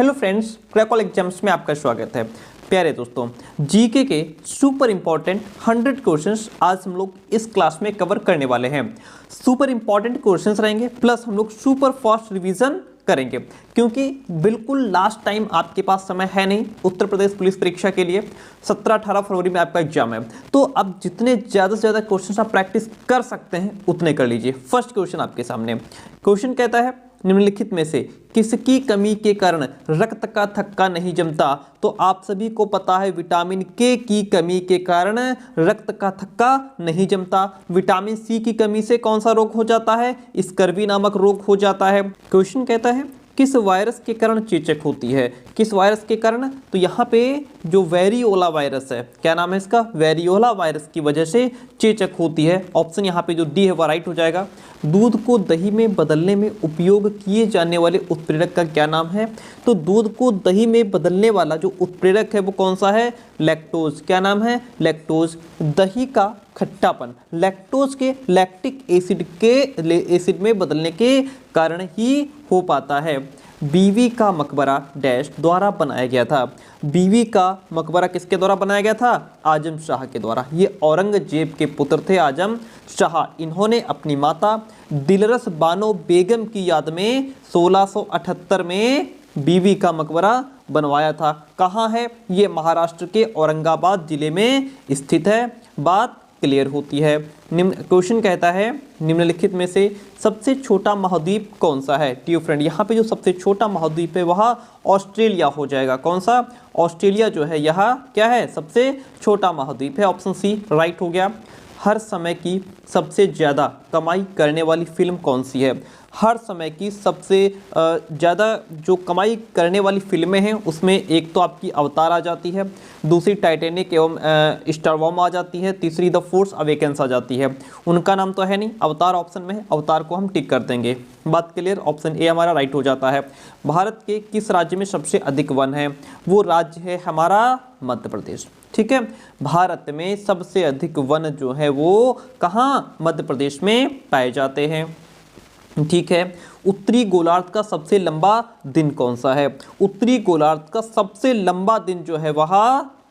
Hello friends, crack all exams में आपका स्वागत है। प्यारे दोस्तों, जीके के सुपर इंपॉर्टेंट 100 क्वेश्चंस आज हम लोग इस क्लास में कवर करने वाले हैं। सुपर इंपॉर्टेंट क्वेश्चंस रहेंगे प्लस हम लोग सुपर फास्ट रिवीजन करेंगे, क्योंकि बिल्कुल लास्ट टाइम आपके पास समय है नहीं उत्तर प्रदेश पुलिस परीक्षा के लिए। 17-18 फरवरी में आपका एग्जाम है, तो अब जितने ज़्यादा से ज़्यादा क्वेश्चंस आप प्रैक्टिस कर सकते हैं उतने कर लीजिए। फर्स्ट क्वेश्चन आपके सामने, क्वेश्चन कहता है निम्नलिखित में से किसकी कमी के कारण रक्त का थक्का नहीं जमता। तो आप सभी को पता है विटामिन के की कमी के कारण रक्त का थक्का नहीं जमता। विटामिन सी की कमी से कौन सा रोग हो जाता है? स्कर्वी नामक रोग हो जाता है। क्वेश्चन कहता है किस वायरस के कारण चेचक होती है? किस वायरस के कारण? तो यहाँ पे जो वेरियोला वायरस है, क्या नाम है इसका? वेरियोला वायरस की वजह से चेचक होती है। ऑप्शन यहाँ पे जो डी है वह राइट हो जाएगा। दूध को दही में बदलने में उपयोग किए जाने वाले उत्प्रेरक का क्या नाम है? तो दूध को दही में बदलने वाला जो उत्प्रेरक है वो कौन सा है? लैक्टोज। क्या नाम है? लैक्टोज। दही का खट्टापन लैक्टोज के लैक्टिक एसिड में बदलने के कारण ही हो पाता है। बीवी का मकबरा डैश द्वारा बनाया गया था। बीवी का मकबरा किसके द्वारा बनाया गया था? आजम शाह के द्वारा। ये औरंगजेब के पुत्र थे आजम शाह। इन्होंने अपनी माता दिलरस बानो बेगम की याद में 1678 में बीवी का मकबरा बनवाया था। कहाँ है ये? महाराष्ट्र के औरंगाबाद जिले में स्थित है। बात क्लियर होती है। क्वेश्चन कहता है निम्नलिखित में से सबसे छोटा महाद्वीप कौन सा है? डियर फ्रेंड, यहाँ पे जो सबसे छोटा महाद्वीप है वह ऑस्ट्रेलिया हो जाएगा। कौन सा? ऑस्ट्रेलिया जो है यह क्या है? सबसे छोटा महाद्वीप है। ऑप्शन सी राइट हो गया। हर समय की सबसे ज़्यादा कमाई करने वाली फिल्म कौन सी है? हर समय की सबसे ज़्यादा जो कमाई करने वाली फिल्में हैं उसमें एक तो आपकी अवतार आ जाती है, दूसरी टाइटैनिक एवं स्टार वॉर्म आ जाती है, तीसरी द फोर्स अवेकेंस आ जाती है। उनका नाम तो है नहीं, अवतार ऑप्शन में है, अवतार को हम टिक कर देंगे। बात क्लियर? ऑप्शन ए हमारा राइट हो जाता है। भारत के किस राज्य में सबसे अधिक वन है? वो राज्य है हमारा मध्य प्रदेश। ठीक है, भारत में सबसे अधिक वन जो है वो कहाँ? मध्य प्रदेश में पाए जाते हैं। ठीक है, उत्तरी गोलार्ध का सबसे लंबा दिन कौन सा है? उत्तरी गोलार्ध का सबसे लंबा दिन जो है वह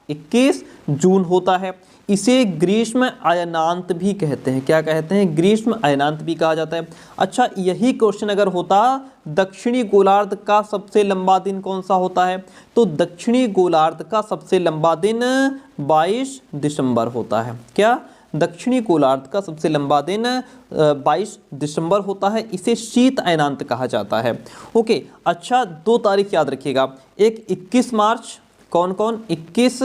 21 जून होता है। इसे ग्रीष्म अयनांत भी कहते हैं। क्या कहते हैं? ग्रीष्म अयनांत भी कहा जाता है। अच्छा, यही क्वेश्चन अगर होता दक्षिणी गोलार्ध का सबसे लंबा दिन कौन सा होता है? तो दक्षिणी गोलार्ध का सबसे लंबा दिन 22 दिसंबर होता है। क्या? दक्षिणी गोलार्ध का सबसे लंबा दिन 22 दिसंबर होता है। इसे शीत अयनांत कहा जाता है। ओके, अच्छा, 2 तारीख याद रखिएगा। एक 21 मार्च, कौन कौन? 21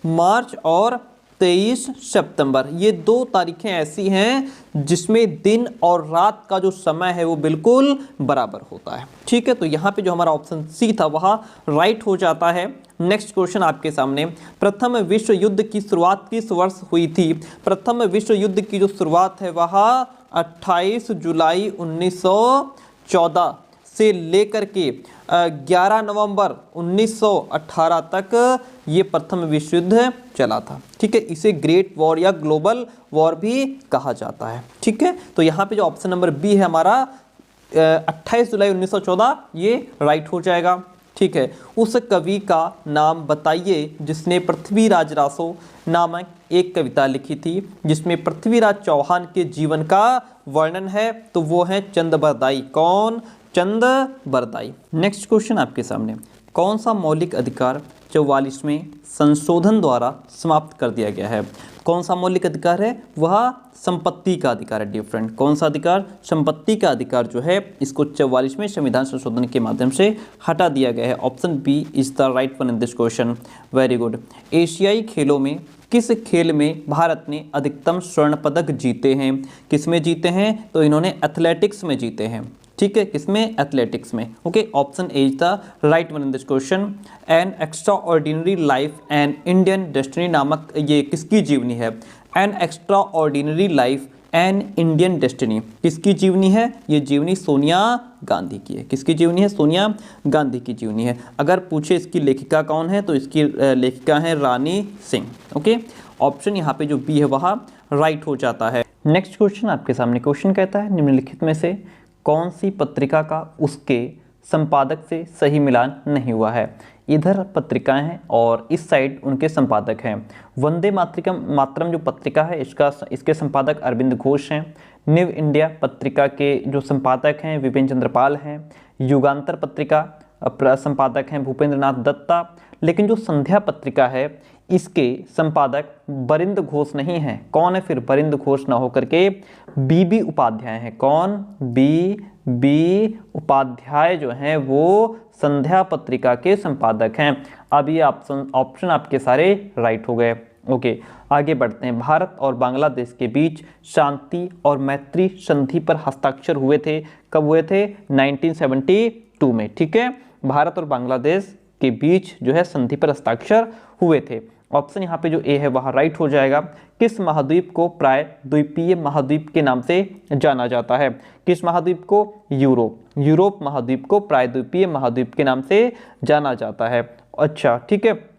मार्च और 23 सितंबर। ये 2 तारीखें ऐसी हैं जिसमें दिन और रात का जो समय है वो बिल्कुल बराबर होता है। ठीक है, तो यहाँ पे जो हमारा ऑप्शन सी था वह राइट हो जाता है। नेक्स्ट क्वेश्चन आपके सामने, प्रथम विश्व युद्ध की शुरुआत किस वर्ष हुई थी? प्रथम विश्व युद्ध की जो शुरुआत है वह 28 जुलाई 1914 से लेकर के 11 नवंबर 1918 तक ये प्रथम विश्व युद्ध चला था। ठीक है, इसे ग्रेट वॉर या ग्लोबल वॉर भी कहा जाता है। ठीक है, तो यहाँ पे जो ऑप्शन नंबर बी है हमारा 28 जुलाई 1914 ये राइट हो जाएगा। ठीक है, उस कवि का नाम बताइए जिसने पृथ्वीराज रासो नामक एक कविता लिखी थी जिसमें पृथ्वीराज चौहान के जीवन का वर्णन है। तो वो है चंद बरदाई। कौन? चंद बरदाई। नेक्स्ट क्वेश्चन आपके सामने, कौन सा मौलिक अधिकार 44वें संशोधन द्वारा समाप्त कर दिया गया है? कौन सा मौलिक अधिकार है? वह संपत्ति का अधिकार है। डिफरेंट कौन सा अधिकार? संपत्ति का अधिकार जो है इसको 44वें संविधान संशोधन के माध्यम से हटा दिया गया है। Option B is the right one in this question. Very good. एशियाई खेलों में किस खेल में भारत ने अधिकतम स्वर्ण पदक जीते हैं? किस में जीते हैं? तो इन्होंने एथलेटिक्स में जीते हैं। ठीक है, किसमें? एथलेटिक्स में। Okay, option A is the right one in this question. An extra ordinary life and Indian destiny नामक ये किसकी जीवनी है? An extra ordinary life and Indian destiny किसकी जीवनी है? ये जीवनी सोनिया गांधी की है। किसकी जीवनी है? सोनिया गांधी की जीवनी है। अगर पूछे इसकी लेखिका कौन है तो इसकी लेखिका है रानी सिंह। ओके, ऑप्शन यहाँ पे जो बी है वह राइट हो जाता है। नेक्स्ट क्वेश्चन आपके सामने, क्वेश्चन कहता है निम्नलिखित में से कौन सी पत्रिका का उसके संपादक से सही मिलान नहीं हुआ है। इधर पत्रिकाएं हैं और इस साइड उनके संपादक हैं। वंदे मातरम जो पत्रिका है इसके संपादक अरविंद घोष हैं। न्यू इंडिया पत्रिका के जो संपादक हैं विपिन चंद्रपाल हैं। युगांतर पत्रिका संपादक हैं भूपेंद्र नाथ दत्ता। लेकिन जो संध्या पत्रिका है इसके संपादक बरिंद घोष नहीं हैं। कौन है फिर? बरिंद घोष ना होकर के बीबी उपाध्याय हैं। कौन? बी उपाध्याय जो हैं वो संध्या पत्रिका के संपादक हैं। अब ये ऑप्शन आपके सारे राइट हो गए। ओके, आगे बढ़ते हैं। भारत और बांग्लादेश के बीच शांति और मैत्री संधि पर हस्ताक्षर हुए थे। कब हुए थे? 1972 में। ठीक है, भारत और बांग्लादेश के बीच जो है संधि पर हस्ताक्षर हुए थे। ऑप्शन यहाँ पे जो ए है वह राइट हो जाएगा। किस महाद्वीप को प्राय द्वीपीय महाद्वीप के नाम से जाना जाता है? किस महाद्वीप को? यूरोप महाद्वीप को प्राय द्वीपीय महाद्वीप के नाम से जाना जाता है। अच्छा, ठीक है।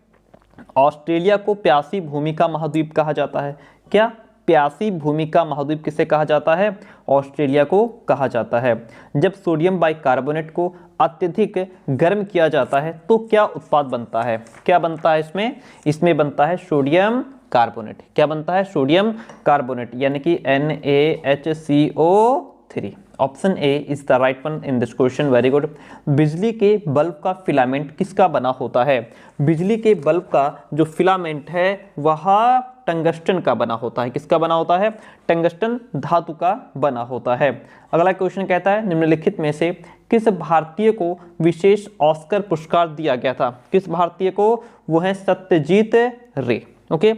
ऑस्ट्रेलिया को प्यासी भूमि का महाद्वीप कहा जाता है। क्या? प्यासी भूमि का महाद्वीप किसे कहा जाता है? ऑस्ट्रेलिया को कहा जाता है। जब सोडियम बाइकार्बोनेट को अत्यधिक गर्म किया जाता है तो क्या उत्पाद बनता है? क्या बनता है इसमें? इसमें बनता है सोडियम कार्बोनेट। क्या बनता है? सोडियम कार्बोनेट, यानी कि NaHCO3। Option A is the right one in this question. Very good. बिजली के बल्ब का फिलामेंट किसका बना होता है? बिजली के बल्ब का जो फिलामेंट है वह टंगस्टन का बना होता है। किसका बना होता है? टंगस्टन धातु का बना होता है। अगला क्वेश्चन कहता है निम्नलिखित में से किस भारतीय को विशेष ऑस्कर पुरस्कार दिया गया था? किस भारतीय को? वो है सत्यजीत रे। ओके,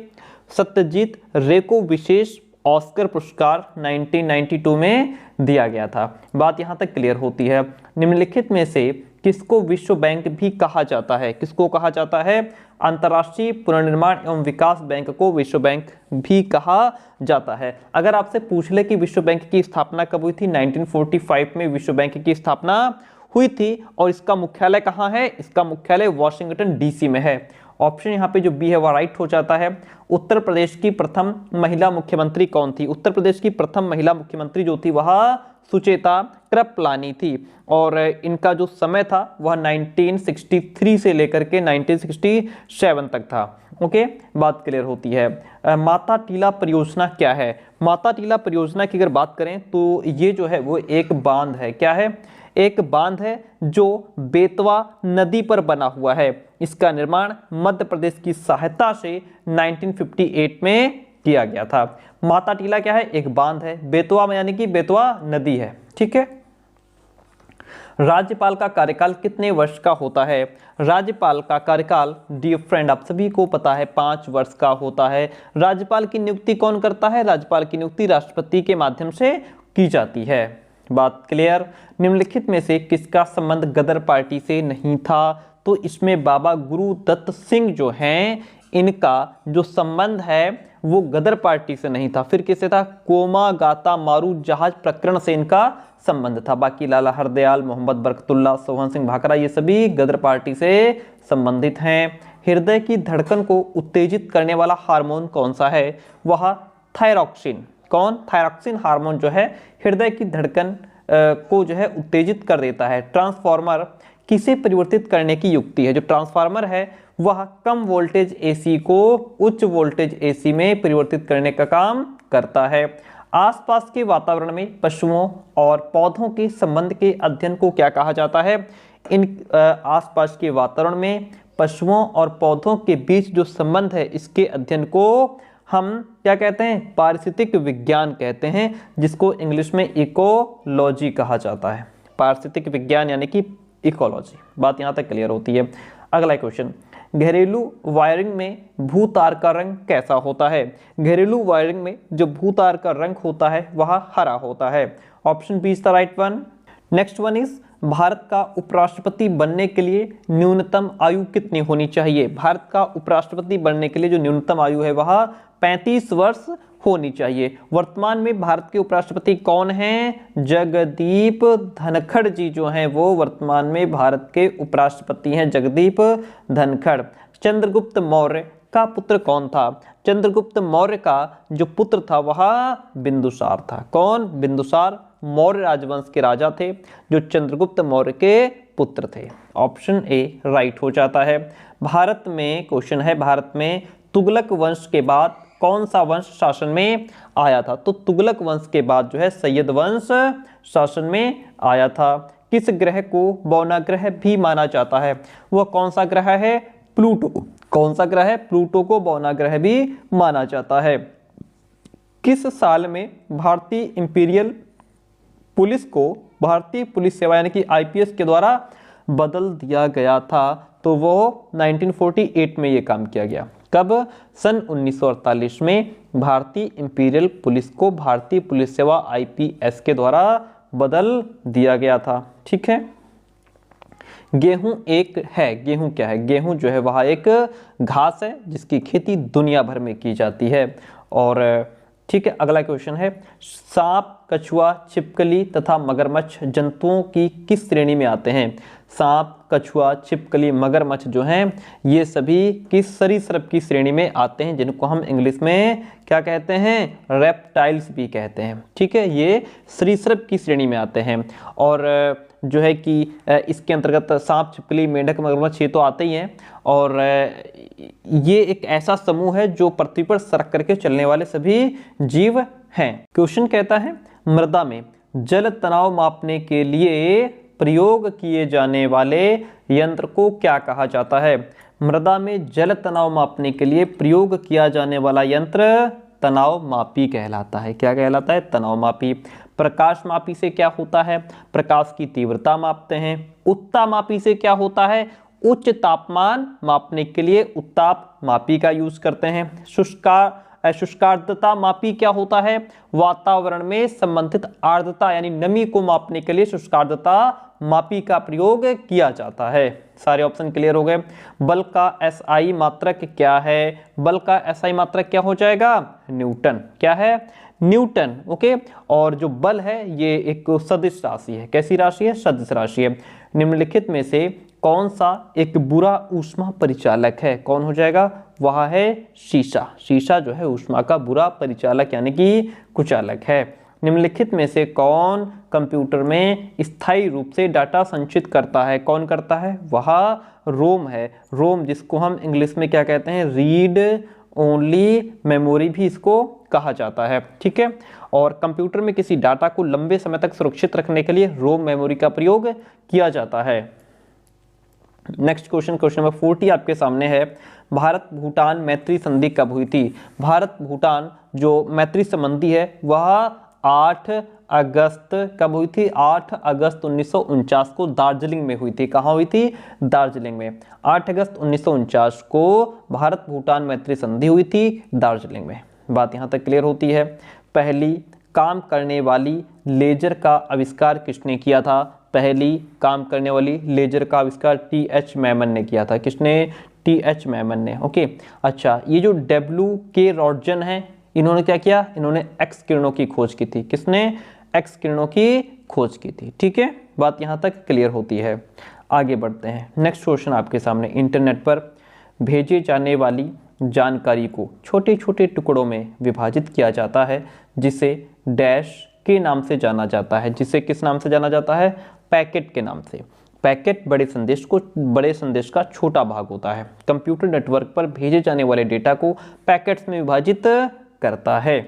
सत्यजीत रे को विशेष ऑस्कर पुरस्कार 1992 में दिया गया था। बात यहाँ तक क्लियर होती है। निम्नलिखित में से किसको विश्व बैंक भी कहा जाता है? किसको कहा जाता है? अंतर्राष्ट्रीय पुनर्निर्माण एवं विकास बैंक को विश्व बैंक भी कहा जाता है। अगर आपसे पूछ ले कि विश्व बैंक की स्थापना कब हुई थी? 1945 में विश्व बैंक की स्थापना हुई थी। और इसका मुख्यालय कहाँ है? इसका मुख्यालय वॉशिंगटन DC में है। ऑप्शन यहाँ पे जो बी है वह राइट हो जाता है। उत्तर प्रदेश की प्रथम महिला मुख्यमंत्री कौन थी? उत्तर प्रदेश की प्रथम महिला मुख्यमंत्री जो थी वह सुचेता कृपलानी थी। और इनका जो समय था वह 1963 से लेकर के 1967 तक था। ओके, बात क्लियर होती है। माता टीला परियोजना क्या है? माता टीला परियोजना की अगर बात करें तो ये जो है वो एक बांध है। क्या है? एक बांध है जो बेतवा नदी पर बना हुआ है। इसका निर्माण मध्य प्रदेश की सहायता से 1958 में किया गया था। माता टीला क्या है? एक बांध है। बेतवा में यानी कि बेतवा नदी है। ठीक है। राज्यपाल का कार्यकाल कितने वर्ष का होता है? राज्यपाल का कार्यकाल डियर फ्रेंड आप सभी को पता है 5 वर्ष का होता है। राज्यपाल की नियुक्ति कौन करता है? राज्यपाल की नियुक्ति राष्ट्रपति के माध्यम से की जाती है। बात क्लियर। निम्नलिखित में से किसका संबंध गदर पार्टी से नहीं था? तो इसमें बाबा गुरुदत्त सिंह जो हैं इनका जो संबंध है वो गदर पार्टी से नहीं था। फिर किससे था? कोमा गाता मारू जहाज प्रकरण से इनका संबंध था। बाकी लाला हरदयाल, मोहम्मद बरकतुल्ला, सोहन सिंह भाकरा ये सभी गदर पार्टी से संबंधित हैं। हृदय की धड़कन को उत्तेजित करने वाला हार्मोन कौन सा है? वह थायरॉक्सिन। कौन? थायरॉक्सिन हार्मोन जो है हृदय की धड़कन को जो है उत्तेजित कर देता है। ट्रांसफार्मर किसे परिवर्तित करने की युक्ति है? जो ट्रांसफार्मर है वह कम वोल्टेज AC को उच्च वोल्टेज AC में परिवर्तित करने का काम करता है। आसपास के वातावरण में पशुओं और पौधों के संबंध के अध्ययन को क्या कहा जाता है? इन आसपास के वातावरण में पशुओं और पौधों के बीच जो संबंध है इसके अध्ययन को हम क्या कहते हैं? पारिस्थितिक विज्ञान कहते हैं, जिसको इंग्लिश में इकोलॉजी कहा जाता है। पारिस्थितिक विज्ञान यानी कि इकोलॉजी। बात यहाँ तक क्लियर होती है। अगला क्वेश्चन, घरेलू वायरिंग में भूतार का रंग कैसा होता है? घरेलू वायरिंग में जो भूतार का रंग होता है वह हरा होता है। Option B is the right one. Next one is Bharat का उपराष्ट्रपति बनने के लिए न्यूनतम आयु कितनी होनी चाहिए? भारत का उपराष्ट्रपति बनने के लिए जो न्यूनतम आयु है वह 35 वर्ष होनी चाहिए। वर्तमान में भारत के उपराष्ट्रपति कौन हैं? जगदीप धनखड़ जी जो हैं वो वर्तमान में भारत के उपराष्ट्रपति हैं, जगदीप धनखड़। चंद्रगुप्त मौर्य का पुत्र कौन था? चंद्रगुप्त मौर्य का जो पुत्र था वह बिंदुसार था। कौन? बिंदुसार मौर्य राजवंश के राजा थे जो चंद्रगुप्त मौर्य के पुत्र थे। ऑप्शन ए राइट हो जाता है। भारत में क्वेश्चन है, भारत में तुगलक वंश के बाद कौन सा वंश शासन में आया था? तो तुगलक वंश के बाद जो है सैयद वंश शासन में आया था। किस ग्रह को बौना ग्रह भी माना जाता है? वह कौन सा ग्रह है? प्लूटो। कौन सा ग्रह है? प्लूटो को बौना ग्रह भी माना जाता है। किस साल में भारतीय इंपीरियल पुलिस को भारतीय पुलिस सेवा यानी कि आईपीएस के द्वारा बदल दिया गया था? तो वो 1948 में ये काम किया गया। कब? सन 1948 में भारतीय इंपीरियल पुलिस को भारतीय पुलिस सेवा आईपीएस के द्वारा बदल दिया गया था। ठीक है। गेहूं एक है, गेहूं क्या है? गेहूं जो है वह एक घास है जिसकी खेती दुनिया भर में की जाती है। और ठीक है, अगला क्वेश्चन है, सांप, कछुआ, छिपकली तथा मगरमच्छ जंतुओं की किस श्रेणी में आते हैं? सांप, कछुआ, छिपकली, मगरमच्छ जो हैं ये सभी किस सरीसृप की श्रेणी में आते हैं, जिनको हम इंग्लिश में क्या कहते हैं? रेप्टाइल्स भी कहते हैं। ठीक है, ये सरीसृप की श्रेणी में आते हैं। और जो है कि इसके अंतर्गत सांप, छिपकली, मेंढक, मगरमच्छ ये तो आते ही हैं। और ये एक ऐसा समूह है जो पृथ्वी पर सड़क करके चलने वाले सभी जीव हैं। क्वेश्चन कहता है, मृदा में जल तनाव मापने के लिए प्रयोग किए जाने वाले यंत्र को क्या कहा जाता है? मृदा में जल तनाव मापने के लिए प्रयोग किया जाने वाला यंत्र तनाव मापी कहलाता है। क्या कहलाता है? तनाव मापी। प्रकाश मापी से क्या होता है? प्रकाश की तीव्रता मापते हैं। उत्ताप मापी से क्या होता है? उच्च तापमान मापने के लिए उत्ताप मापी का यूज करते हैं। शुष्कार्द्रता मापी क्या होता है? वातावरण में संबंधित आर्द्रता यानी नमी को मापने के लिए शुष्कार्द्रता मापी का प्रयोग किया जाता है। सारे ऑप्शन क्लियर हो गए। बल का एसआई मात्रक क्या है? बल का एसआई मात्रक क्या हो जाएगा? न्यूटन। क्या है? न्यूटन। ओके। और जो बल है ये एक सदिश राशि है। कैसी राशि है? सदिश राशि है। निम्नलिखित में से कौन सा एक बुरा ऊष्मा परिचालक है? कौन हो जाएगा? वह है शीशा। शीशा जो है ऊष्मा का बुरा परिचालक यानी कि कुचालक है। निम्नलिखित में से कौन कंप्यूटर में स्थायी रूप से डाटा संचित करता है? कौन करता है? वह रोम है। रोम, जिसको हम इंग्लिश में क्या कहते हैं? रीड ओनली मेमोरी भी इसको कहा जाता है। ठीक है। और कंप्यूटर में किसी डाटा को लंबे समय तक सुरक्षित रखने के लिए रोम मेमोरी का प्रयोग किया जाता है। नेक्स्ट क्वेश्चन, क्वेश्चन नंबर 40 आपके सामने है। भारत भूटान मैत्री संधि कब हुई थी? भारत भूटान जो मैत्री संधि है वह 8 अगस्त कब हुई थी? 8 अगस्त 1949 को दार्जिलिंग में हुई थी। कहाँ हुई थी? दार्जिलिंग में। 8 अगस्त 1949 को भारत भूटान मैत्री संधि हुई थी दार्जिलिंग में। बात यहाँ तक क्लियर होती है। पहली काम करने वाली लेजर का आविष्कार किसने किया था? पहली काम करने वाली लेजर का आविष्कार टी.एच. मैमन ने किया था। किसने? टी.एच. मैमन ने। ओके। अच्छा, ये जो W.K. रॉटजन है इन्होंने क्या किया? इन्होंने एक्स किरणों की खोज की थी। किसने? एक्स किरणों की खोज की थी। ठीक है, बात यहाँ तक क्लियर होती है। आगे बढ़ते हैं। नेक्स्ट क्वेश्चन आपके सामने, इंटरनेट पर भेजे जाने वाली जानकारी को छोटे छोटे टुकड़ों में विभाजित किया जाता है जिसे डैश के नाम से जाना जाता है। जिसे किस नाम से जाना जाता है? पैकेट के नाम से। पैकेट बड़े संदेश का छोटा भाग होता है। कंप्यूटर नेटवर्क पर भेजे जाने वाले डेटा को पैकेट्स में विभाजित करता है।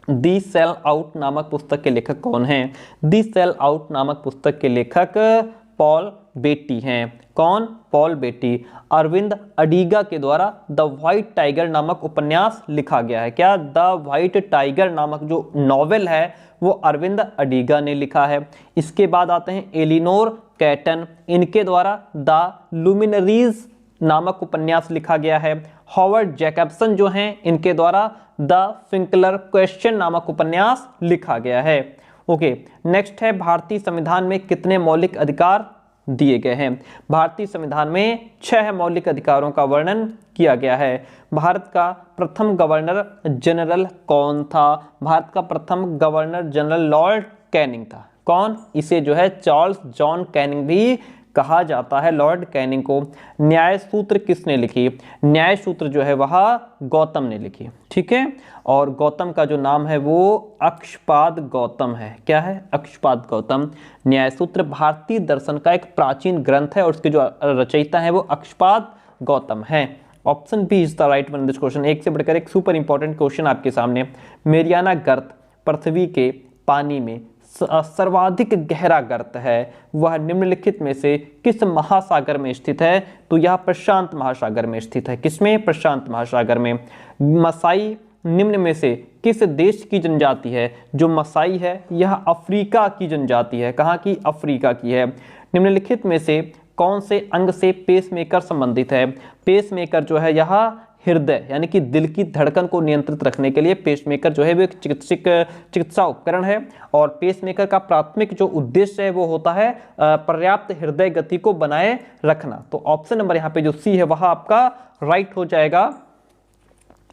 दी सेल आउट नामक पुस्तक के लेखक कौन हैं? दी सेल आउट नामक पुस्तक के लेखक पॉल बेटी हैं। कौन? पॉल बेटी। अरविंद अडिगा के द्वारा द व्हाइट टाइगर नामक उपन्यास लिखा गया है। क्या? द व्हाइट टाइगर नामक जो नॉवेल है वो अरविंद अडिगा ने लिखा है। इसके बाद आते हैं एलिनोर कैटन, इनके द्वारा द लुमिनरीज नामक उपन्यास लिखा गया है। हॉवर्ड जैकबसन जो हैं इनके द्वारा द फिंकलर क्वेश्चन नामक उपन्यास लिखा गया है। ओके, नेक्स्ट है भारतीय संविधान में कितने मौलिक अधिकार दिए गए हैं? भारतीय संविधान में 6 मौलिक अधिकारों का वर्णन किया गया है। भारत का प्रथम गवर्नर जनरल कौन था? भारत का प्रथम गवर्नर जनरल लॉर्ड कैनिंग था। कौन? इसे जो है चार्ल्स जॉन कैनिंग भी कहा जाता है। लॉर्ड कैनिंग को न्याय सूत्र किसने लिखी? न्याय सूत्र जो है वह गौतम ने लिखी, ठीक है। और गौतम का जो नाम है वो अक्षपाद गौतम है। क्या है? अक्षपाद गौतम। न्याय सूत्र भारतीय दर्शन का एक प्राचीन ग्रंथ है और उसके जो रचयिता है वो अक्षपाद गौतम है। Option B is the right one this question. एक से बढ़कर एक सुपर इंपॉर्टेंट क्वेश्चन आपके सामने। मेरियाना गर्त पृथ्वी के पानी में सर्वाधिक गहरा गर्त है, वह निम्नलिखित में से किस महासागर में स्थित है? तो यह प्रशांत महासागर में स्थित है। किसमें? प्रशांत महासागर में। मसाई निम्न में से किस देश की जनजाति है? जो मसाई है यह अफ्रीका की जनजाति है। कहाँ की? अफ्रीका की है। निम्नलिखित में से कौन से अंग से पेसमेकर संबंधित है? पेसमेकर जो है यह हृदय यानी कि दिल की धड़कन को नियंत्रित रखने के लिए पेसमेकर जो है वो एक चिकित्सा उपकरण है। और पेसमेकर का प्राथमिक जो उद्देश्य है वो होता है पर्याप्त हृदय गति को बनाए रखना। तो ऑप्शन नंबर यहाँ पे जो सी है वह आपका राइट हो जाएगा।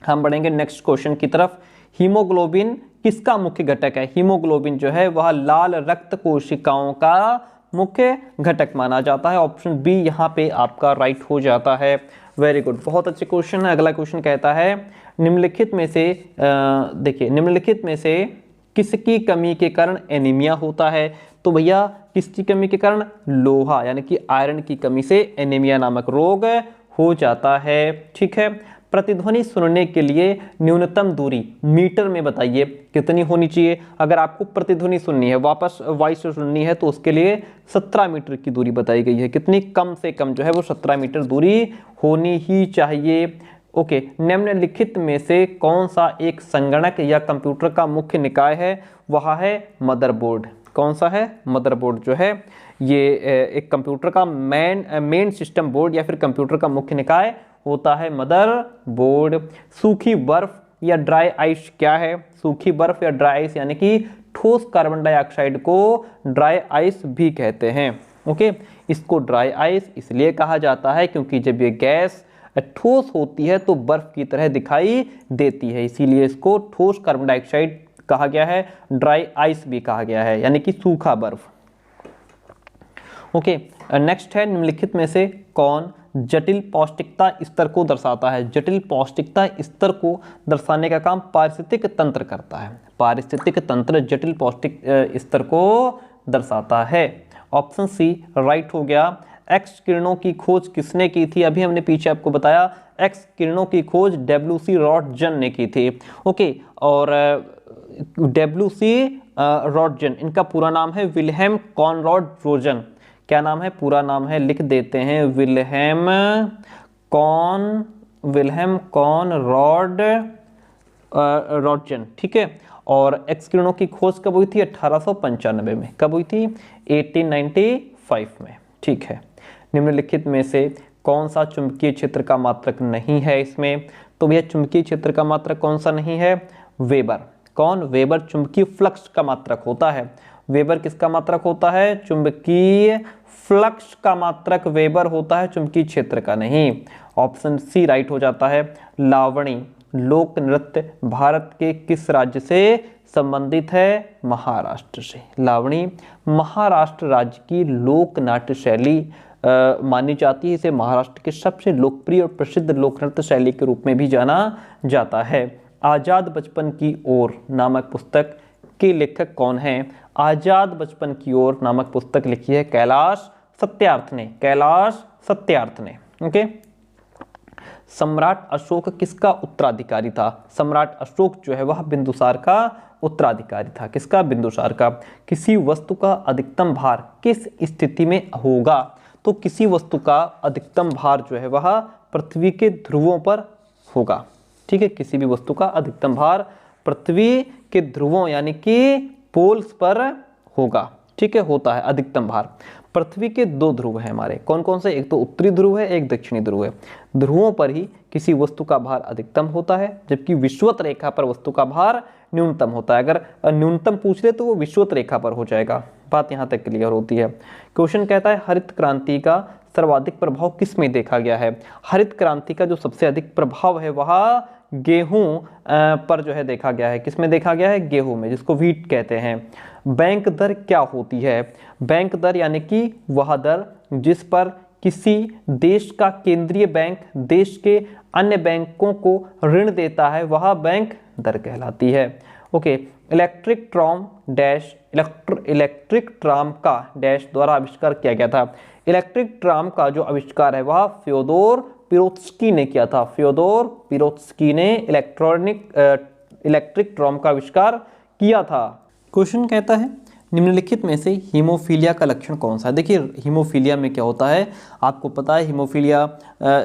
हम बढ़ेंगे नेक्स्ट क्वेश्चन की तरफ। हीमोग्लोबिन किसका मुख्य घटक है? हीमोग्लोबिन जो है वह लाल रक्त कोशिकाओं का मुख्य घटक माना जाता है। ऑप्शन बी यहाँ पे आपका राइट हो जाता है। वेरी गुड, बहुत अच्छे क्वेश्चन है। अगला क्वेश्चन कहता है निम्नलिखित में से देखिए निम्नलिखित में से किसकी कमी के कारण एनीमिया होता है? तो भैया किसकी कमी के कारण? लोहा यानी कि आयरन की कमी से एनीमिया नामक रोग हो जाता है, ठीक है। प्रतिध्वनि सुनने के लिए न्यूनतम दूरी मीटर में बताइए कितनी होनी चाहिए? अगर आपको प्रतिध्वनि सुननी है, वापस वॉइस सुननी है, तो उसके लिए 17 मीटर की दूरी बताई गई है। कितनी? कम से कम जो है वो 17 मीटर दूरी होनी ही चाहिए। ओके, निम्नलिखित में से कौन सा एक संगणक या कंप्यूटर का मुख्य निकाय है? वह है मदरबोर्ड। कौन सा है? मदरबोर्ड जो है ये एक कंप्यूटर का मेन सिस्टम बोर्ड या फिर कंप्यूटर का मुख्य निकाय होता है मदरबोर्ड। सूखी बर्फ या ड्राई आइस क्या है? सूखी बर्फ या ड्राई आइस यानी कि ठोस कार्बन डाइऑक्साइड को ड्राई आइस भी कहते हैं। ओके, इसको ड्राई आइस इसलिए कहा जाता है क्योंकि जब ये गैस ठोस होती है तो बर्फ की तरह दिखाई देती है, इसीलिए इसको ठोस कार्बन डाइऑक्साइड कहा गया है, ड्राई आइस भी कहा गया है, यानी कि सूखा बर्फ। ओके, नेक्स्ट है निम्नलिखित में से कौन जटिल पौष्टिकता स्तर को दर्शाता है? जटिल पौष्टिकता स्तर को दर्शाने का काम पारिस्थितिक तंत्र करता है। पारिस्थितिक तंत्र जटिल पौष्टिक स्तर को दर्शाता है। ऑप्शन सी राइट हो गया। एक्स किरणों की खोज किसने की थी? अभी हमने पीछे आपको बताया एक्स किरणों की खोज डब्ल्यूसी रॉटजन ने की थी। ओके, और डब्ल्यूसी रॉटजन, इनका पूरा नाम है विल्हेम कॉनराड रोजन। क्या नाम है? पूरा नाम है, लिख देते हैं, विल्हेम कॉनराड रॉटजन, ठीक है। और एक्स किरणों की खोज कब हुई थी? 1895 में। कब हुई थी? 1895 में, ठीक है। निम्नलिखित में से कौन सा चुंबकीय क्षेत्र का मात्रक नहीं है इसमें? तो भैया चुंबकीय क्षेत्र का मात्रक कौन सा नहीं है? वेबर। कौन? वेबर चुंबकीय फ्लक्स का मात्रक होता है। वेबर किसका मात्रक होता है? चुंबकीय फ्लक्स का मात्रक वेबर होता है, चुंबकीय क्षेत्र का नहीं। ऑप्शन सी राइट हो जाता है। लावणी लोक नृत्य भारत के किस राज्य से संबंधित है? महाराष्ट्र से। लावणी महाराष्ट्र राज्य की लोक नाट्य शैली मानी जाती है। इसे महाराष्ट्र के सबसे लोकप्रिय और प्रसिद्ध लोक नृत्य शैली के रूप में भी जाना जाता है। आजाद बचपन की ओर नामक पुस्तक के लेखक कौन हैं? आजाद बचपन की ओर नामक पुस्तक लिखी है कैलाश सत्यार्थ ने। कैलाश सत्यार्थ ने। ओके, सम्राट अशोक किसका उत्तराधिकारी था? सम्राट अशोक जो है वह बिंदुसार का उत्तराधिकारी था। किसका? बिंदुसार का। किसी वस्तु का अधिकतम भार किस स्थिति में होगा? तो किसी वस्तु का अधिकतम भार जो है वह पृथ्वी के ध्रुवों पर होगा, ठीक है। किसी भी वस्तु का अधिकतम भार पृथ्वी के ध्रुवों यानी कि पोल्स पर होगा, ठीक है, होता है अधिकतम भार। पृथ्वी के 2 ध्रुव हैं हमारे, कौन कौन से? एक तो उत्तरी ध्रुव है, एक दक्षिणी ध्रुव है। ध्रुवों पर ही किसी वस्तु का भार अधिकतम होता है, जबकि विषुवत रेखा पर वस्तु का भार न्यूनतम होता है। अगर न्यूनतम पूछ ले तो वो विषुवत रेखा पर हो जाएगा। बात यहाँ तक क्लियर होती है। क्वेश्चन कहता है हरित क्रांति का सर्वाधिक प्रभाव किस में देखा गया है? हरित क्रांति का जो सबसे अधिक प्रभाव है वह गेहूं पर जो है देखा गया है। किसमें देखा गया है? गेहूं में, जिसको व्हीट कहते हैं। बैंक दर क्या होती है? बैंक दर यानी कि वह दर जिस पर किसी देश का केंद्रीय बैंक देश के अन्य बैंकों को ऋण देता है वह बैंक दर कहलाती है। ओके, इलेक्ट्रिक ट्राम का डैश द्वारा आविष्कार किया गया था। इलेक्ट्रिक ट्राम का जो आविष्कार है वह फ्योदोर पिरोत्स्की ने किया था। फ्योदोर पिरोत्स्की ने इलेक्ट्रिक ट्राम का आविष्कार किया था। क्वेश्चन कहता है निम्नलिखित में से हीमोफीलिया का लक्षण कौन सा है। देखिए हीमोफीलिया में क्या होता है, आपको पता है हीमोफीलिया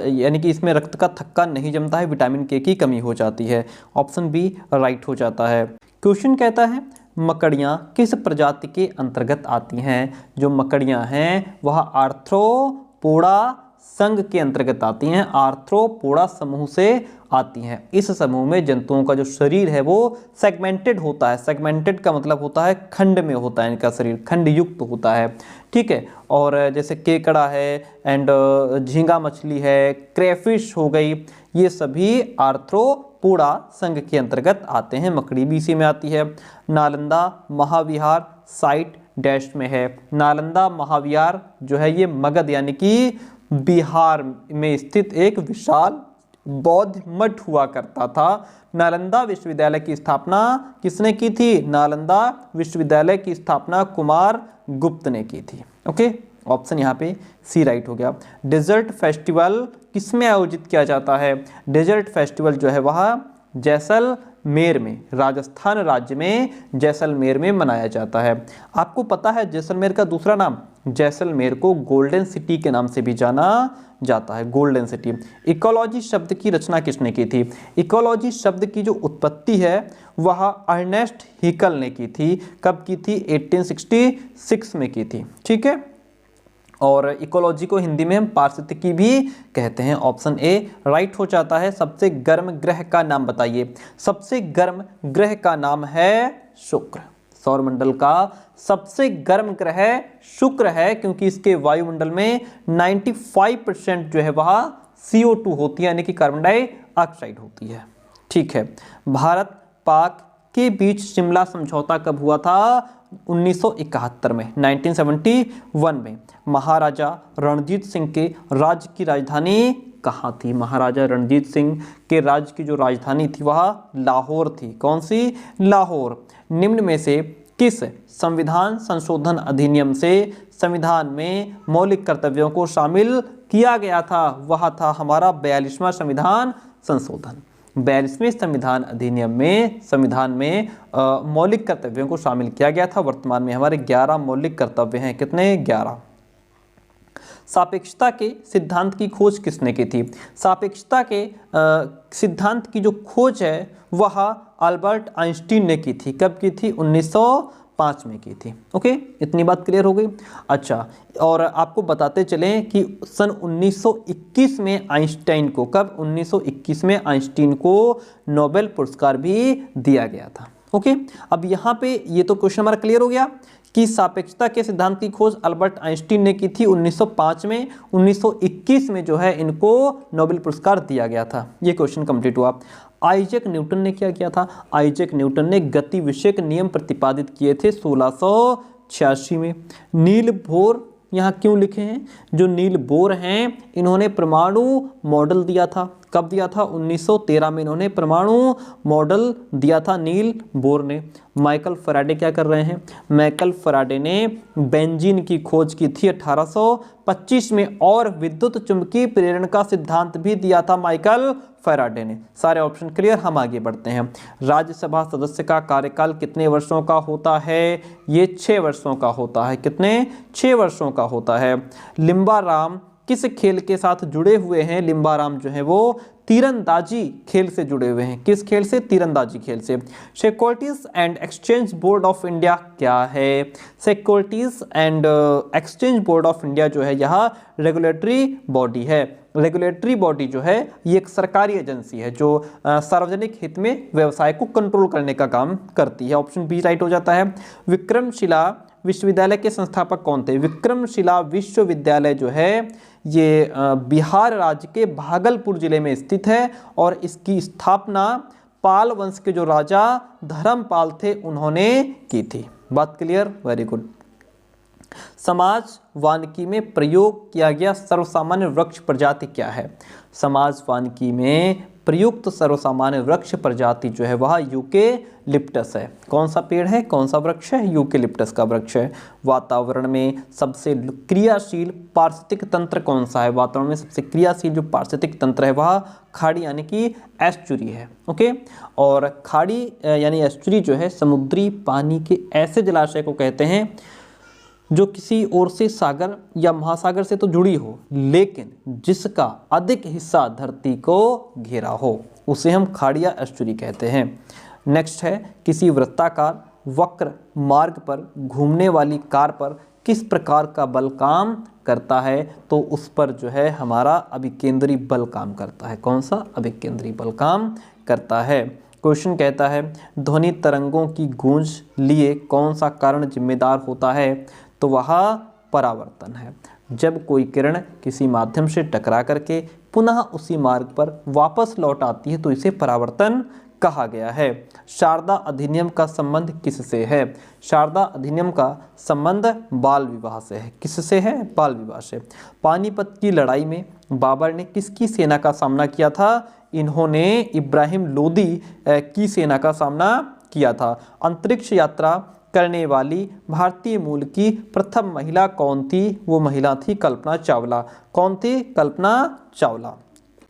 यानी कि इसमें रक्त का थक्का नहीं जमता है, विटामिन के की कमी हो जाती है। ऑप्शन बी राइट हो जाता है। क्वेश्चन कहता है मकड़ियाँ किस प्रजाति के अंतर्गत आती हैं। जो मकड़ियाँ हैं वह आर्थ्रोपोडा संघ के अंतर्गत आती हैं, आर्थ्रोपोडा समूह से आती हैं। इस समूह में जंतुओं का जो शरीर है वो सेगमेंटेड होता है। सेगमेंटेड का मतलब होता है खंड में होता है, इनका शरीर खंड युक्त होता है, ठीक है। और जैसे केकड़ा है एंड झींगा मछली है, क्रेफिश हो गई, ये सभी आर्थ्रोपोडा संघ के अंतर्गत आते हैं। मकड़ी भी इसी में आती है। नालंदा महाविहार साइट डैश में है। नालंदा महाविहार जो है ये मगध यानी कि बिहार में स्थित एक विशाल बौद्ध मठ हुआ करता था। नालंदा विश्वविद्यालय की स्थापना किसने की थी। नालंदा विश्वविद्यालय की स्थापना कुमार गुप्त ने की थी। ओके, ऑप्शन यहाँ पे सी राइट हो गया। डेजर्ट फेस्टिवल किसमें आयोजित किया जाता है। डेजर्ट फेस्टिवल जो है वह जैसलमेर में, राजस्थान राज्य में जैसलमेर में मनाया जाता है। आपको पता है जैसलमेर का दूसरा नाम, जैसलमेर को गोल्डन सिटी के नाम से भी जाना जाता है, गोल्डन सिटी। इकोलॉजी शब्द की रचना किसने की थी। इकोलॉजी शब्द की जो उत्पत्ति है वह अर्नेस्ट हिकल ने की थी। कब की थी, 1866 में की थी, ठीक है। और इकोलॉजी को हिंदी में हम पारिस्थितिकी भी कहते हैं। ऑप्शन ए राइट हो जाता है। सबसे गर्म ग्रह का नाम बताइए। सबसे गर्म ग्रह का नाम है शुक्र। सौरमंडल का सबसे गर्म ग्रह शुक्र है क्योंकि इसके वायुमंडल में 95% जो है वह CO2 होती है यानी कि कार्बन डाइऑक्साइड होती है, ठीक है। भारत पाक के बीच शिमला समझौता कब हुआ था। 1971 में, 1971 में। महाराजा रणजीत सिंह के राज्य की राजधानी कहाँ थी। महाराजा रणजीत सिंह के राज्य की जो राजधानी थी वह लाहौर थी। कौन सी, लाहौर। निम्न में से किस संविधान संशोधन अधिनियम से संविधान में मौलिक कर्तव्यों को शामिल किया गया था। वह था हमारा 42वां संविधान संशोधन। 42वें संविधान अधिनियम में संविधान में मौलिक कर्तव्यों को शामिल किया गया था। वर्तमान में हमारे 11 मौलिक कर्तव्य हैं। कितने, 11। सापेक्षता के सिद्धांत की खोज किसने की थी। सापेक्षता के सिद्धांत की जो खोज है वह अल्बर्ट आइंस्टीन ने की थी। कब की थी, 1905 में की थी। ओके, इतनी बात क्लियर हो गई। अच्छा, और आपको बताते चलें कि सन 1921 में आइंस्टाइन को, कब, 1921 में आइंस्टीन को नोबेल पुरस्कार भी दिया गया था। ओके, अब यहाँ पे ये तो क्वेश्चन हमारा क्लियर हो गया कि सापेक्षता के सिद्धांत की खोज अल्बर्ट आइंस्टीन ने की थी 1905 में। 1921 में जो है इनको नोबेल पुरस्कार दिया गया था। ये क्वेश्चन कंप्लीट हुआ। आइजैक न्यूटन ने क्या किया था। आइजैक न्यूटन ने गति विषयक नियम प्रतिपादित किए थे 1686 में। नील बोर यहाँ क्यों लिखे हैं, जो नील बोर हैं इन्होंने परमाणु मॉडल दिया था। कब दिया था, 1913 में इन्होंने परमाणु मॉडल दिया था नील बोर ने। माइकल फैराडे क्या कर रहे हैं। माइकल फैराडे ने बेंजीन की खोज की थी 1825 में और विद्युत चुंबकीय प्रेरण का सिद्धांत भी दिया था माइकल फैराडे ने। सारे ऑप्शन क्लियर, हम आगे बढ़ते हैं। राज्यसभा सदस्य का कार्यकाल कितने वर्षों का होता है। ये 6 वर्षों का होता है। कितने, 6 वर्षों का होता है। लिम्बाराम किस खेल के साथ जुड़े हुए हैं। लिम्बाराम जो है वो तीरंदाजी खेल से जुड़े हुए हैं। किस खेल से, तीरंदाजी खेल से। Securities and exchange board of India क्या है। Securities and exchange board of India जो है यह रेगुलेटरी बॉडी है। रेगुलेटरी बॉडी जो है ये एक सरकारी एजेंसी है जो सार्वजनिक हित में व्यवसाय को कंट्रोल करने का काम करती है। ऑप्शन बी राइट हो जाता है। विक्रमशिला विश्वविद्यालय के संस्थापक कौन थे। विक्रमशिला विश्वविद्यालय जो है ये बिहार राज्य के भागलपुर जिले में स्थित है और इसकी स्थापना पाल वंश के जो राजा धर्मपाल थे उन्होंने की थी। बात क्लियर, वेरी गुड। समाज वानिकी में प्रयोग किया गया सर्वसामान्य वृक्ष प्रजाति क्या है? समाज वानिकी में प्रयुक्त सर्वसामान्य वृक्ष प्रजाति जो है वह यूकेलिप्टस है। कौन सा पेड़ है, कौन सा वृक्ष है? यूकेलिप्टस का वृक्ष है। वातावरण में सबसे क्रियाशील पारिस्थितिक तंत्र कौन सा है? वातावरण में सबसे क्रियाशील जो पारिस्थितिक तंत्र है वह खाड़ी यानी कि एस्चुरी है। ओके, और खाड़ी यानी एस्चुरी जो है समुद्री पानी के ऐसे जलाशय को कहते हैं जो किसी ओर से सागर या महासागर से तो जुड़ी हो, लेकिन जिसका अधिक हिस्सा धरती को घेरा हो, उसे हम खाड़ी या एस्चुरी कहते हैं। नेक्स्ट है, किसी वृत्ताकार वक्र मार्ग पर घूमने वाली कार पर किस प्रकार का बल काम करता है? तो उस पर जो है हमारा अभिकेंद्री बल काम करता है। कौन सा? अभिकेंद्री बल काम करता है। क्वेश्चन कहता है ध्वनि तरंगों की गूंज लिए कौन सा कारण जिम्मेदार होता है? तो वह परावर्तन है। जब कोई किरण किसी माध्यम से टकरा करके पुनः उसी मार्ग पर वापस लौट आती है तो इसे परावर्तन कहा गया है। शारदा अधिनियम का संबंध किससे है? शारदा अधिनियम का संबंध बाल विवाह से है। किससे है? बाल विवाह से। पानीपत की लड़ाई में बाबर ने किसकी सेना का सामना किया था? इन्होंने इब्राहिम लोदी की सेना का सामना किया था। अंतरिक्ष यात्रा करने वाली भारतीय मूल की प्रथम महिला कौन थी? वो महिला थी कल्पना चावला। कौन थी? कल्पना चावला।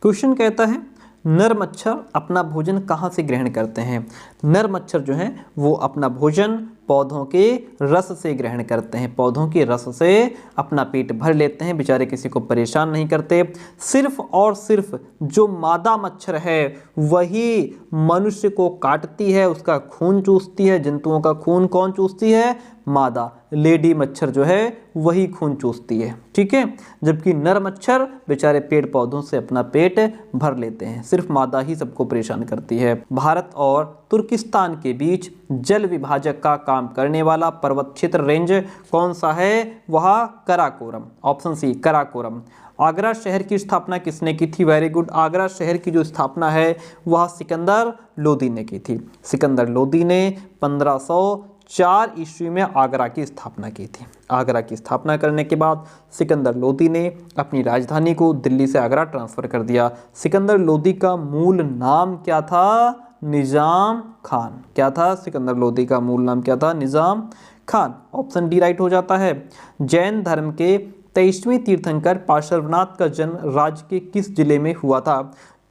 क्वेश्चन कहता है नर मच्छर अपना भोजन कहाँ से ग्रहण करते हैं? नर मच्छर जो हैं वो अपना भोजन पौधों के रस से ग्रहण करते हैं। पौधों के रस से अपना पेट भर लेते हैं, बेचारे किसी को परेशान नहीं करते। सिर्फ और सिर्फ जो मादा मच्छर है वही मनुष्य को काटती है, उसका खून चूसती है। जंतुओं का खून कौन चूसती है? मादा, लेडी मच्छर जो है वही खून चूसती है। ठीक है, जबकि नर मच्छर बेचारे पेड़ पौधों से अपना पेट भर लेते हैं। सिर्फ मादा ही सबको परेशान करती है। भारत और तुर्किस्तान के बीच जल विभाजक का काम करने वाला पर्वत क्षेत्र रेंज कौन सा है? वह कराकोरम। Option C, Karakoram. आगरा शहर की स्थापना किसने की थी? Very good. आगरा शहर की जो स्थापना है वह सिकंदर लोदी ने की थी। सिकंदर लोदी ने 1504 ईस्वी में आगरा की स्थापना की थी। आगरा की स्थापना करने के बाद सिकंदर लोदी ने अपनी राजधानी को दिल्ली से आगरा ट्रांसफर कर दिया। सिकंदर लोदी का मूल नाम क्या था? निजाम खान। क्या था? सिकंदर लोदी का मूल नाम क्या था? निजाम खान। ऑप्शन डी राइट हो जाता है। जैन धर्म के 23वें तीर्थंकर पार्श्वनाथ का जन्म राज्य के किस जिले में हुआ था?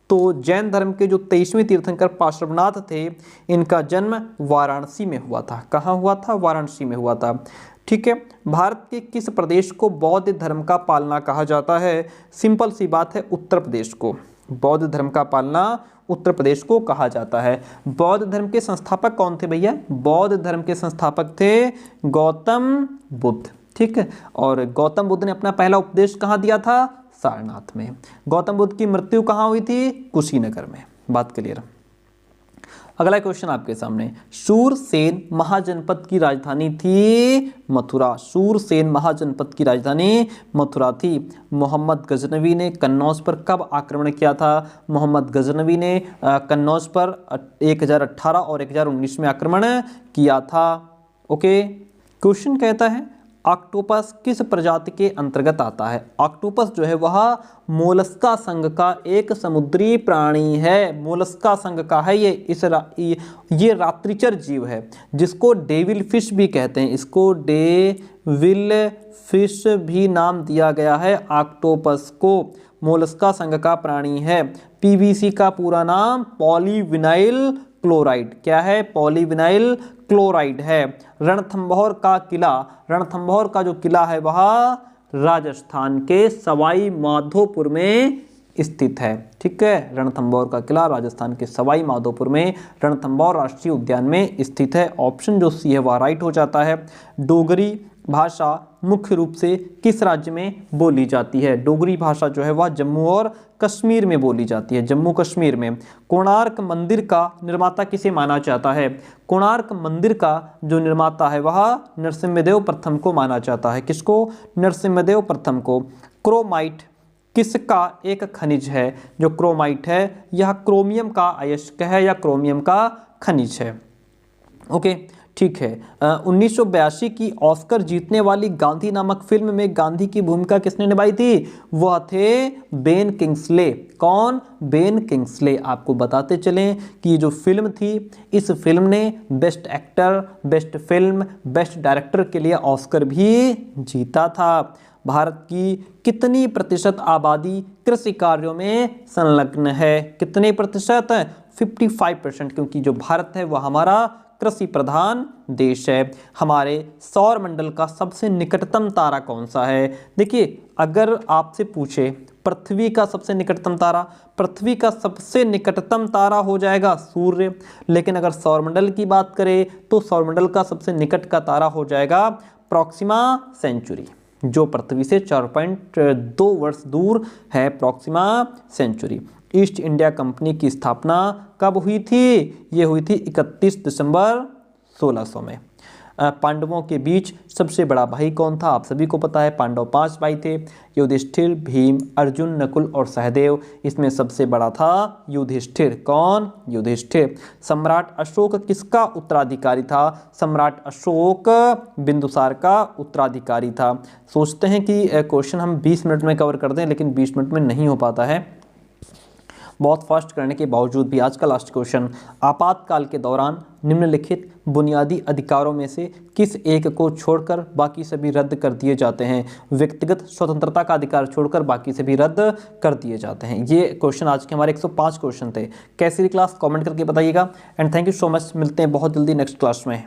तो जैन धर्म के जो 23वें तीर्थंकर पार्श्वनाथ थे, इनका जन्म वाराणसी में हुआ था। कहाँ हुआ था? वाराणसी में हुआ था। ठीक है, भारत के किस प्रदेश को बौद्ध धर्म का पालना कहा जाता है? सिंपल सी बात है, उत्तर प्रदेश को। बौद्ध धर्म का पालना उत्तर प्रदेश को कहा जाता है। बौद्ध धर्म के संस्थापक कौन थे भैया? बौद्ध धर्म के संस्थापक थे गौतम बुद्ध। ठीक है, और गौतम बुद्ध ने अपना पहला उपदेश कहाँ दिया था? सारनाथ में। गौतम बुद्ध की मृत्यु कहाँ हुई थी? कुशीनगर में। बात क्लियर। अगला क्वेश्चन आपके सामने, शूरसेन महाजनपद की राजधानी थी मथुरा। शूरसेन महाजनपद की राजधानी मथुरा थी। मोहम्मद गजनवी ने कन्नौज पर कब आक्रमण किया था? मोहम्मद गजनवी ने कन्नौज पर 1018 और 1019 में आक्रमण किया था। ओके, क्वेश्चन कहता है ऑक्टोपस किस प्रजाति के अंतर्गत आता है? ऑक्टोपस जो है वह मोलस्का संघ का एक समुद्री प्राणी है। मोलस्का संघ का है ये रात्रिचर जीव है, जिसको डेविल फिश भी कहते हैं। इसको डेविल फिश भी नाम दिया गया है ऑक्टोपस को। मोलस्का संघ का प्राणी है। पीवीसी का पूरा नाम पॉलीविनाइल क्लोराइड। क्या है? पॉलीविनाइल क्लोराइड है। रणथंभौर का किला, रणथंभौर का जो किला है वह राजस्थान के सवाई माधोपुर में स्थित है। ठीक है, रणथंभौर का किला राजस्थान के सवाई माधोपुर में रणथंभौर राष्ट्रीय उद्यान में स्थित है। ऑप्शन जो सी है वह राइट हो जाता है। डोगरी भाषा मुख्य रूप से किस राज्य में बोली जाती है? डोगरी भाषा जो है वह जम्मू और कश्मीर में बोली जाती है। जम्मू कश्मीर में। कोणार्क मंदिर का निर्माता किसे माना जाता है? कोणार्क मंदिर का जो निर्माता है वह नरसिम्हदेव प्रथम को माना जाता है। किसको? नरसिम्हदेव प्रथम को। क्रोमाइट किसका एक खनिज है? जो क्रोमाइट है यह क्रोमियम का अयस्क है या क्रोमियम का खनिज है। ओके, ठीक है। 1982 की ऑस्कर जीतने वाली गांधी नामक फिल्म में गांधी की भूमिका किसने निभाई थी? वह थे बेन किंग्सले। कौन? Ben Kingsley. आपको बताते चलें कि ये जो फिल्म थी, इस फिल्म ने best actor, best film, best director के लिए ऑस्कर भी जीता था। भारत की कितनी प्रतिशत आबादी कृषि कार्यों में संलग्न है? कितने प्रतिशत? 55%, क्योंकि जो भारत है वह हमारा कृषि प्रधान देश है। हमारे सौर मंडल का सबसे निकटतम तारा कौन सा है? देखिए, अगर आपसे पूछे पृथ्वी का सबसे निकटतम तारा, पृथ्वी का सबसे निकटतम तारा हो जाएगा सूर्य। लेकिन अगर सौरमंडल की बात करें तो सौरमंडल का सबसे निकट का तारा हो जाएगा प्रॉक्सिमा सेंचुरी, जो पृथ्वी से 4.2 वर्ष दूर है। Proxima Centauri. East India company की स्थापना कब हुई थी? ये हुई थी 31 दिसंबर 1600 में। पांडवों के बीच सबसे बड़ा भाई कौन था? आप सभी को पता है, पांडव 5 भाई थे, युधिष्ठिर, भीम, अर्जुन, नकुल और सहदेव। इसमें सबसे बड़ा था युधिष्ठिर। कौन? युधिष्ठिर। सम्राट अशोक किसका उत्तराधिकारी था? सम्राट अशोक बिंदुसार का उत्तराधिकारी था। सोचते हैं कि क्वेश्चन हम 20 मिनट में कवर कर दें, लेकिन 20 मिनट में नहीं हो पाता है। बहुत फास्ट करने के बावजूद भी आज का लास्ट क्वेश्चन, आपातकाल के दौरान निम्नलिखित बुनियादी अधिकारों में से किस एक को छोड़कर बाकी सभी रद्द कर दिए जाते हैं? व्यक्तिगत स्वतंत्रता का अधिकार छोड़कर बाकी सभी रद्द कर दिए जाते हैं। ये क्वेश्चन आज के हमारे 105 क्वेश्चन थे। कैसी क्लास कमेंट करके बताइएगा। And thank you so much. मिलते हैं बहुत जल्दी नेक्स्ट क्लास में।